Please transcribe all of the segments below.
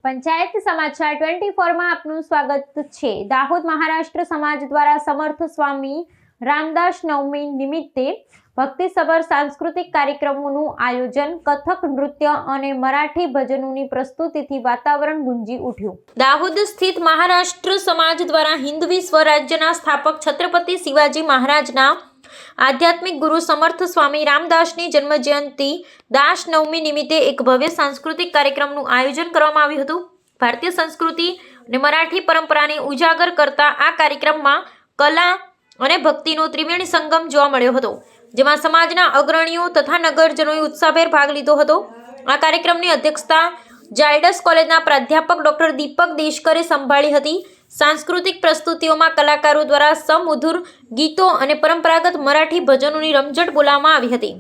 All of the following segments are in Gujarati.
પંચાયત સમાચાર 24 માં આપનું સ્વાગત છે। દાહોદ મહારાષ્ટ્ર સમાજ દ્વારા સમર્થ સ્વામી રામદાસ નવમી નિમિત્તે ભક્તિસભર સાંસ્કૃતિક કાર્યક્રમોનું આયોજન, કથક નૃત્ય અને મરાઠી ભજનોની પ્રસ્તુતિથી વાતાવરણ ગુંજી ઉઠ્યું। દાહોદ સ્થિત મહારાષ્ટ્ર સમાજ દ્વારા હિન્દવી સ્વરાજ્યના સ્થાપક છત્રપતિ શિવાજી મહારાજના આધ્યાત્મિક ગુરુ સમર્થ સ્વામી રામદાસની જન્મજયંતિ દાસ નવમી નિમિત્તે એક ભવ્ય સાંસ્કૃતિક કાર્યક્રમનું આયોજન કરવામાં આવ્યું હતું। ભારતીય સંસ્કૃતિ અને મરાઠી પરંપરાને ઉજાગર કરતા આ કાર્યક્રમમાં કલા અને ભક્તિનો ત્રિવેણી સંગમ જોવા મળ્યો હતો, જેમાં સમાજના અગ્રણીઓ તથા નગરજનોએ ઉત્સાહભેર ભાગ લીધો હતો। આ કાર્યક્રમની અધ્યક્ષતા ઝાયડસ કોલેજના પ્રાધ્યાપક ડોક્ટર દીપક દેશકરે સંભાળી હતી। સાંસ્કૃતિક પ્રસ્તુતિઓમાં કલાકારો દ્વારા સમુધુર ગીતો અને પરંપરાગત મરાઠી ભજનોની રમઝટ બોલાવવામાં આવી હતી,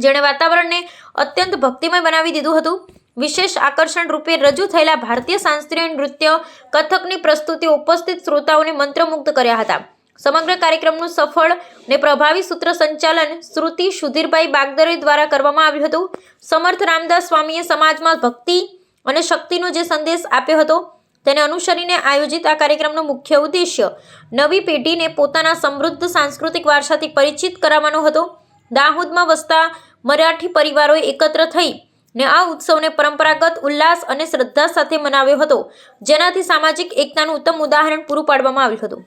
જેણે વાતાવરણને અત્યંત ભક્તિમય બનાવી દીધું હતું। વિશેષ આકર્ષણ રૂપે રજૂ થયેલા ભારતીય શાસ્ત્રીય નૃત્ય કથકની પ્રસ્તુતિઓ ઉપસ્થિત શ્રોતાઓને મંત્રમુગ્ધ કર્યા હતા। સમગ્ર કાર્યક્રમનું સફળ અને પ્રભાવી સૂત્ર સંચાલન શ્રુતિ સુધીરભાઈ બાગદરે દ્વારા કરવામાં આવ્યું હતું। સમર્થ રામદાસ સ્વામીએ સમાજમાં ભક્તિ અને શક્તિનો જે સંદેશ આપ્યો હતો તેને અનુસરીને આયોજિત આ કાર્યક્રમનો મુખ્ય ઉદ્દેશ્ય નવી પેઢીને પોતાના સમૃદ્ધ સાંસ્કૃતિક વારસાથી પરિચિત કરાવવાનો હતો। દાહોદમાં વસતા મરાઠી પરિવારોએ એકત્ર થઈને આ ઉત્સવને પરંપરાગત ઉલ્લાસ અને શ્રદ્ધા સાથે મનાવ્યો હતો, જેનાથી સામાજિક એકતાનું ઉત્તમ ઉદાહરણ પૂરું પાડવામાં આવ્યું હતું।